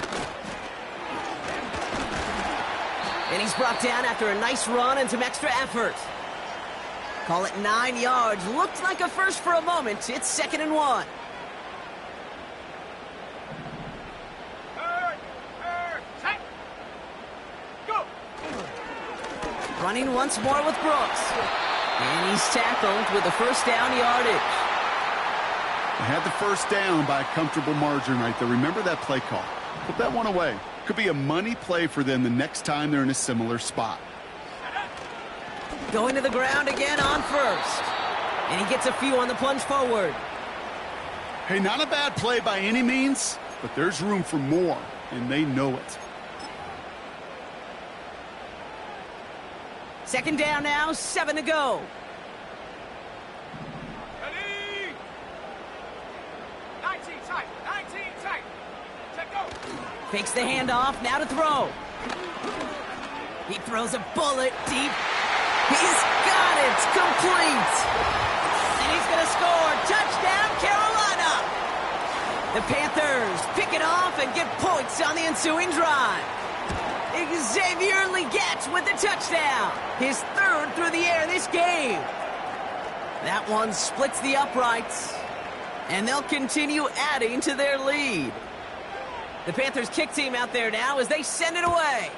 And he's brought down after a nice run and some extra effort. Call it 9 yards. Looked like a 1st for a moment. It's 2nd and 1. Set. Go! Running once more with Brooks. And he's tackled with the 1st down yardage. They had the 1st down by a comfortable margin right there. Remember that play call. Put that one away. Could be a money play for them the next time they're in a similar spot. Going to the ground again on 1st. And he gets a few on the plunge forward. Hey, not a bad play by any means, but there's room for more, and they know it. Second down now, 7 to go. Ready? 19 tight. 19 tight. Check go. Fakes the handoff, now to throw. He throws a bullet deep. He's got it, complete. And he's going to score. Touchdown, Carolina. The Panthers pick it off and get points on the ensuing drive. Xavier Legette with the touchdown. His third through the air this game. That one splits the uprights. And they'll continue adding to their lead. The Panthers kick team out there now as they send it away.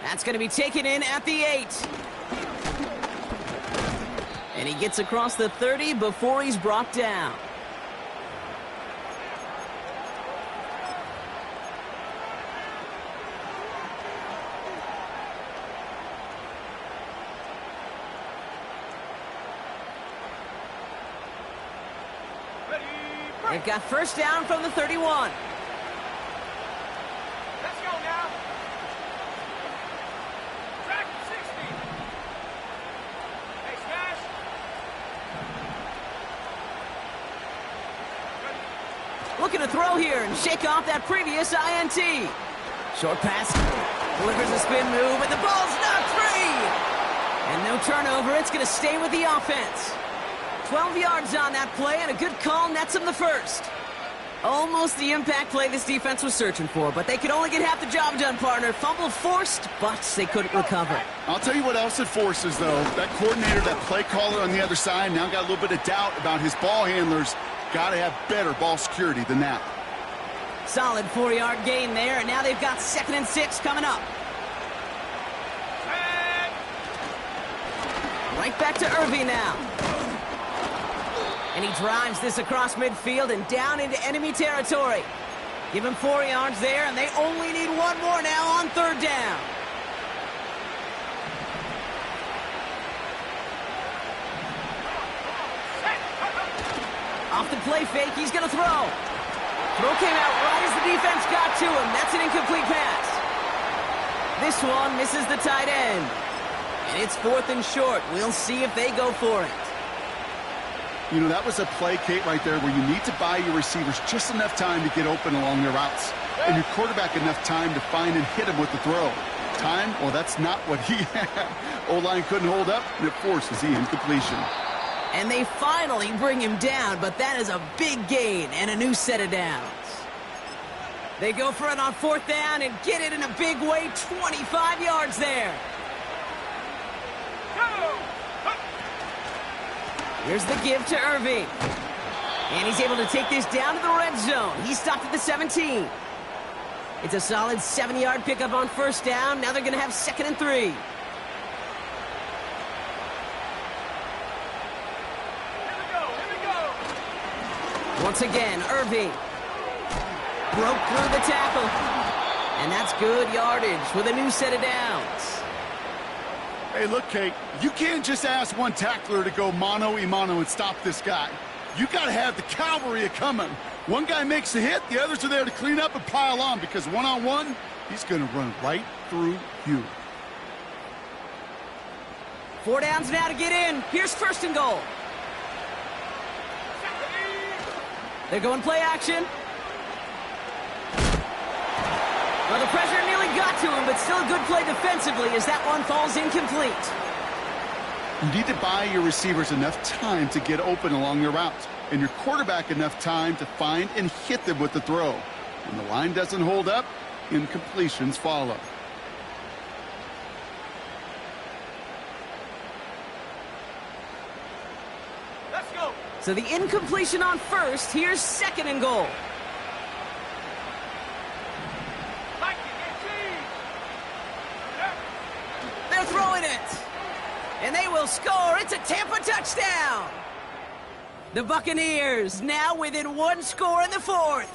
That's going to be taken in at the 8. And he gets across the 30 before he's brought down. They've got first down from the 31. Let's go now. Track 60. Hey, Smash. Looking to throw here and shake off that previous INT. Short pass. Delivers a spin move, and the ball's knocked free. And no turnover. It's going to stay with the offense. 12 yards on that play, and a good call nets him the first. Almost the impact play this defense was searching for, but they could only get half the job done, partner. Fumble forced, but they couldn't recover. I'll tell you what else it forces, though. That coordinator, that play caller on the other side, now got a little bit of doubt about his ball handlers. Got to have better ball security than that. Solid 4-yard gain there, and now they've got 2nd and 6 coming up. Right back to Irving now. And he drives this across midfield and down into enemy territory. Give him 4 yards there, and they only need one more now on 3rd down. Off the play fake, he's going to throw. Throw came out right as the defense got to him. That's an incomplete pass. This one misses the tight end. And it's 4th and short. We'll see if they go for it. You know, that was a play, Kate, right there where you need to buy your receivers just enough time to get open along their routes. And your quarterback enough time to find and hit him with the throw. Time? Well, that's not what he had. O-line couldn't hold up, and it forces the incompletion. And they finally bring him down, but that is a big gain and a new set of downs. They go for it on 4th down and get it in a big way, 25 yards there. Here's the give to Irving. And he's able to take this down to the red zone. He stopped at the 17. It's a solid 7-yard pickup on 1st down. Now they're going to have 2nd and 3. Once again, Irving broke through the tackle. And that's good yardage with a new set of downs. Hey, look, Kate, you can't just ask one tackler to go mano-a-mano and stop this guy. You got to have the cavalry coming. One guy makes a hit, the others are there to clean up and pile on, because one-on-one, he's going to run right through you. 4 downs now to get in. Here's 1st and goal. They're going play action. Well, the pressure nearly got to him, but still a good play defensively as that one falls incomplete. You need to buy your receivers enough time to get open along their routes, and your quarterback enough time to find and hit them with the throw. When the line doesn't hold up, incompletions follow. Let's go. So the incompletion on 1st. Here's 2nd and goal. They're throwing it. And they will score. It's a Tampa touchdown. The Buccaneers now within 1 score in the 4th.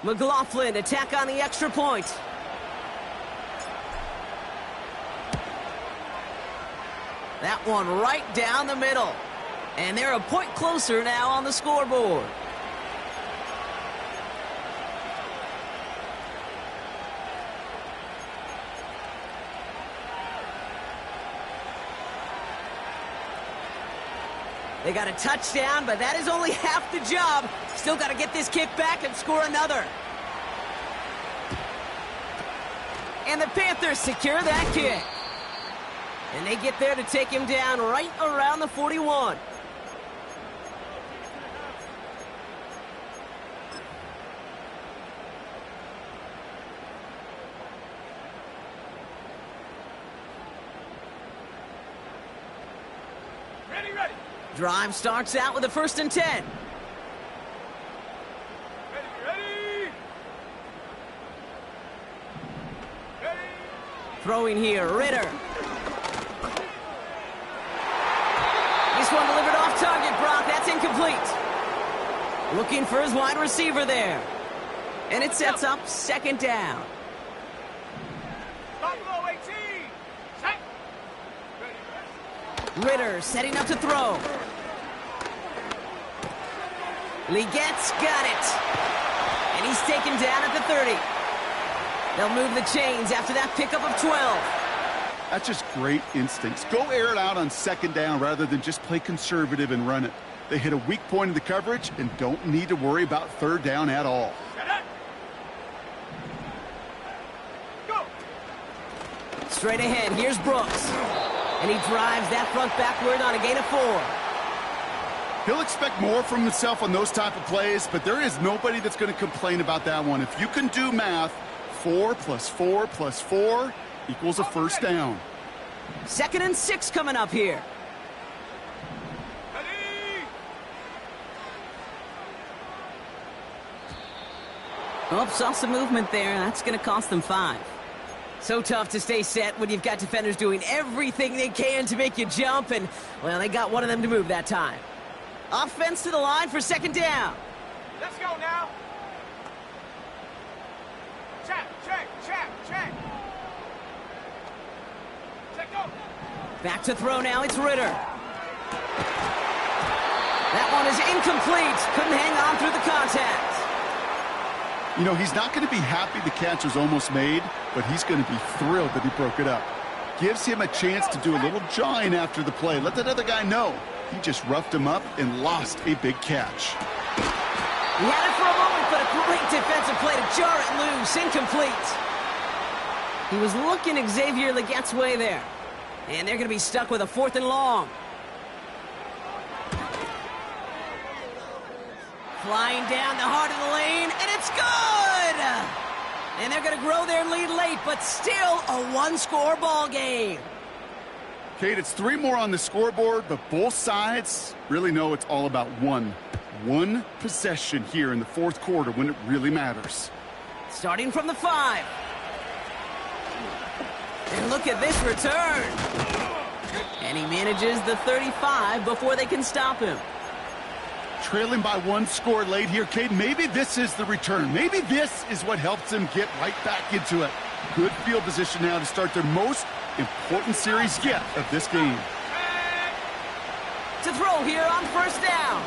McLaughlin attack on the extra point. That one right down the middle. And they're a point closer now on the scoreboard. They got a touchdown, but that is only half the job. Still got to get this kick back and score another. And the Panthers secure that kick. And they get there to take him down right around the 41. Ready. Drive starts out with a 1st and 10. Ready. Throwing here, Ritter. This one delivered off target, Brock. That's incomplete. Looking for his wide receiver there. And it sets up 2nd down. Buffalo 18. Set. Ready. Ritter setting up to throw. Ligette's got it. And he's taken down at the 30. They'll move the chains after that pickup of 12. That's just great instincts. Go air it out on 2nd down rather than just play conservative and run it. They hit a weak point in the coverage and don't need to worry about 3rd down at all. Set it. Go. Straight ahead, here's Brooks. And he drives that front backward on a gain of 4. He'll expect more from himself on those type of plays, but there is nobody that's going to complain about that one. If you can do math, 4 + 4 + 4 equals a 1st down. 2nd and 6 coming up here. Ready. Oh, saw some movement there. That's going to cost them 5. So tough to stay set when you've got defenders doing everything they can to make you jump, and, well, they got one of them to move that time. Offense to the line for 2nd down. Let's go now. Check. Check, go. Back to throw now, it's Ritter. That one is incomplete. Couldn't hang on through the contact. You know, he's not going to be happy the catch was almost made, but he's going to be thrilled that he broke it up. Gives him a chance to do a little jawing after the play. Let that other guy know. He just roughed him up and lost a big catch. He had it for a moment, but a great defensive play to jar it loose. Incomplete. He was looking Xavier Legette's way there. And they're going to be stuck with a 4th and long. Flying down the heart of the lane, and it's good! And they're going to grow their lead late, but still a 1-score ball game. Kate, it's 3 more on the scoreboard, but both sides really know it's all about one possession here in the 4th quarter when it really matters. Starting from the 5. And look at this return. And he manages the 35 before they can stop him. Trailing by 1 score late here, Kate. Maybe this is the return. Maybe this is what helps them get right back into it. Good field position now to start their most important series yet of this game. To throw here on 1st down.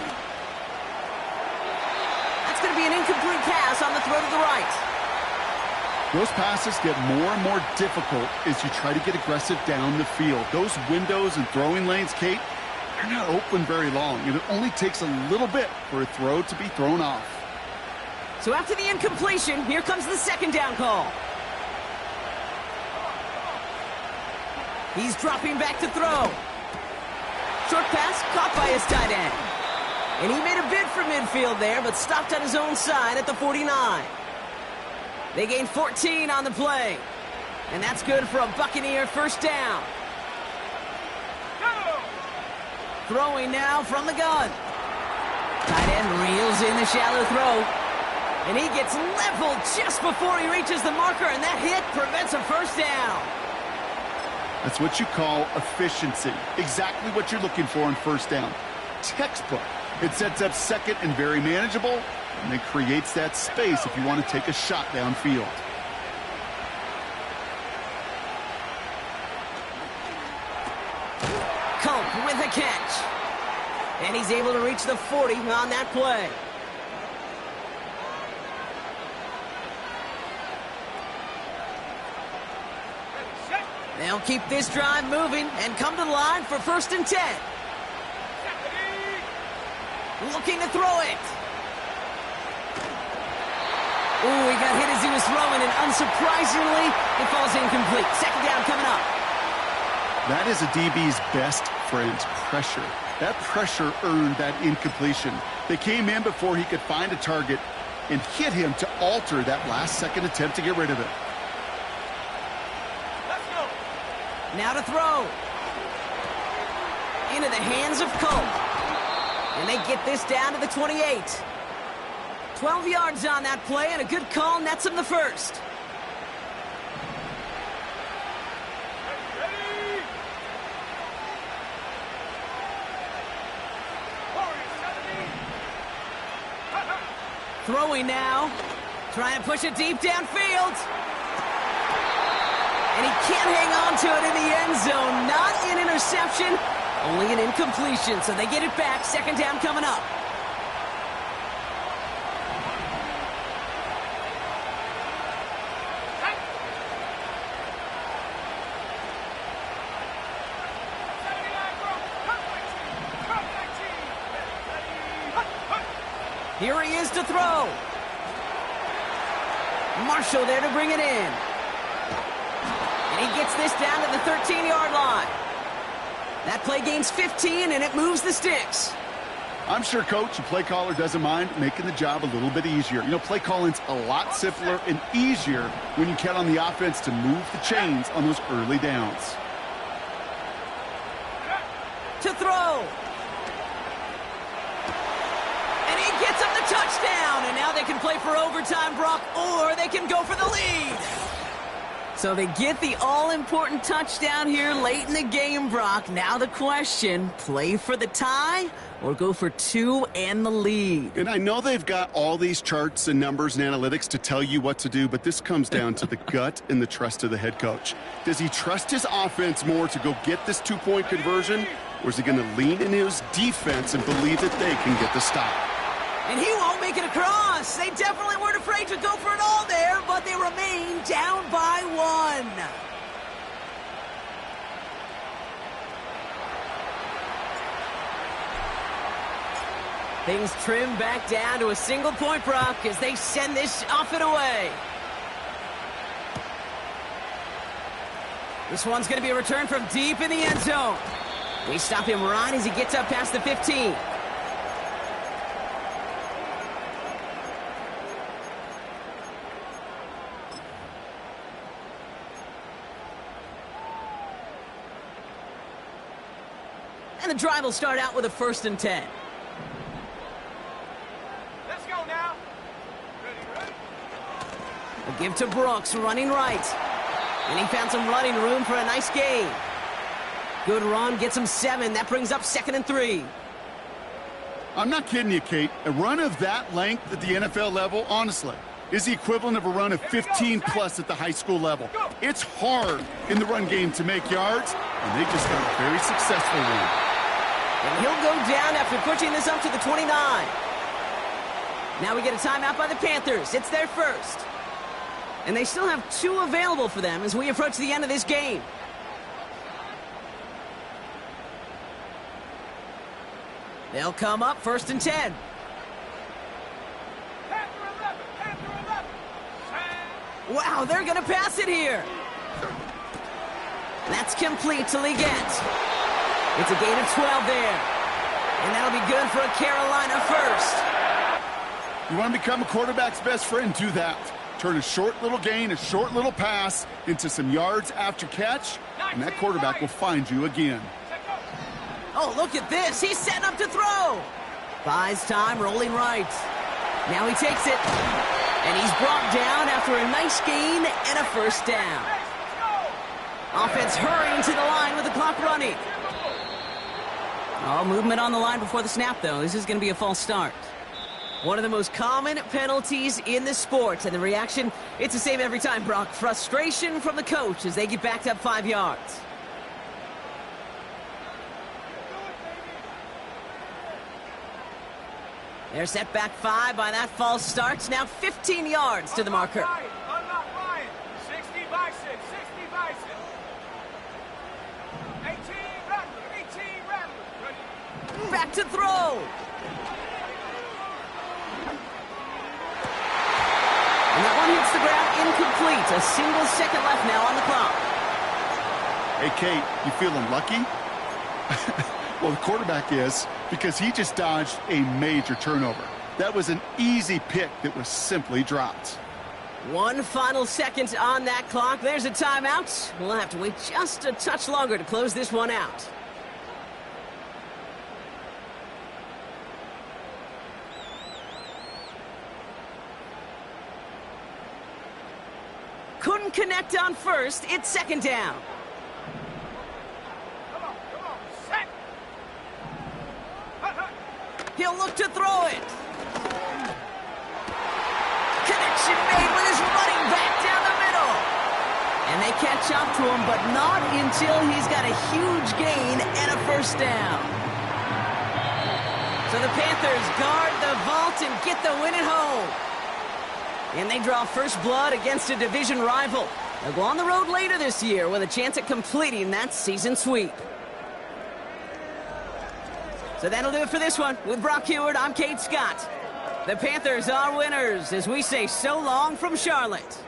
That's going to be an incomplete pass on the throw to the right. Those passes get more and more difficult as you try to get aggressive down the field. Those windows and throwing lanes, Kate, they're not open very long, and it only takes a little bit for a throw to be thrown off. So after the incompletion, here comes the 2nd down call. He's dropping back to throw. Short pass caught by his tight end. And he made a bid for midfield there, but stopped on his own side at the 49. They gain 14 on the play. And that's good for a Buccaneer 1st down. Go. Throwing now from the gun. Tight end reels in the shallow throw. And he gets leveled just before he reaches the marker, and that hit prevents a 1st down. That's what you call efficiency. Exactly what you're looking for on 1st down. Textbook. It sets up 2nd and very manageable, and it creates that space if you want to take a shot downfield. Culp with a catch. And he's able to reach the 40 on that play. They'll keep this drive moving and come to the line for 1st and 10. Looking to throw it. Ooh, he got hit as he was throwing, and unsurprisingly, it falls incomplete. Second down coming up. That is a DB's best friend, pressure. That pressure earned that incompletion. They came in before he could find a target and hit him to alter that last-second attempt to get rid of it. Let's go. Now to throw. Into the hands of Colt. And they get this down to the 28. 12 yards on that play, and a good call nets him the first. Ready. Throwing now. Trying to push it deep downfield. And he can't hang on to it in the end zone. Not an interception, only an incompletion. So they get it back. Second down coming up. Here he is to throw. Marshall there to bring it in. And he gets this down to the 13-yard line. That play gains 15, and it moves the sticks. I'm sure Coach, the play caller, doesn't mind making the job a little bit easier. You know, play calling's a lot simpler and easier when you count on the offense to move the chains on those early downs. To throw. And he gets him the touchdown. And now they can play for overtime, Brock, or they can go for the lead. So they get the all-important touchdown here late in the game, Brock. Now the question, play for the tie or go for two and the lead? And I know they've got all these charts and numbers and analytics to tell you what to do, but this comes down to the gut and the trust of the head coach. Does he trust his offense more to go get this two-point conversion, or is he going to lean in his defense and believe that they can get the stop? And he won't make it across. They definitely weren't afraid to go for it all there, but they remain down by one. Things trim back down to a single point, Brock, as they send this off and away. This one's going to be a return from deep in the end zone. They stop him right as he gets up past the 15. And the drive will start out with a 1st and 10. Let's go now. Ready. A give to Brooks, running right. And he found some running room for a nice gain. Good run, gets him 7. That brings up 2nd and 3. I'm not kidding you, Kate. A run of that length at the NFL level, honestly, is the equivalent of a run of 15-plus at the high school level. It's hard in the run game to make yards, and they just got a very successful one. And he'll go down after pushing this up to the 29. Now we get a timeout by the Panthers. It's their first. And they still have 2 available for them as we approach the end of this game. They'll come up 1st and 10. Panther 11. Wow, they're going to pass it here. That's complete to Leggett. It's a gain of 12 there. And that'll be good for a Carolina first. You want to become a quarterback's best friend? Do that. Turn a short little gain, a short little pass into some yards after catch, and that quarterback will find you again. Oh, look at this. He's setting up to throw. Buys time, rolling right. Now he takes it. And he's brought down after a nice gain and a 1st down. Offense hurrying to the line with the clock running. All movement on the line before the snap, though. This is going to be a false start. One of the most common penalties in the sport, and the reaction, it's the same every time, Brock. Frustration from the coach as they get backed up 5 yards. They're set back 5 by that false start. Now 15 yards to the marker. Unlock Ryan. 60 by 6. 60 by 6. 18 Rattler. 18 Rattler. Ready. Back to throw. complete. A single second left now on the clock. Hey, Kate, you feeling lucky? Well, the quarterback is, because he just dodged a major turnover. That was an easy pick that was simply dropped. One final second on that clock. There's a timeout. We'll have to wait just a touch longer to close this one out. Couldn't connect on first. It's second down. Come on, set. He'll look to throw it. Connection made with his running back down the middle. And they catch up to him, but not until he's got a huge gain and a first down. So the Panthers guard the vault and get the win at home. And they draw first blood against a division rival. They'll go on the road later this year with a chance at completing that season sweep. So that'll do it for this one. With Brock Heward, I'm Kate Scott. The Panthers are winners as we say so long from Charlotte.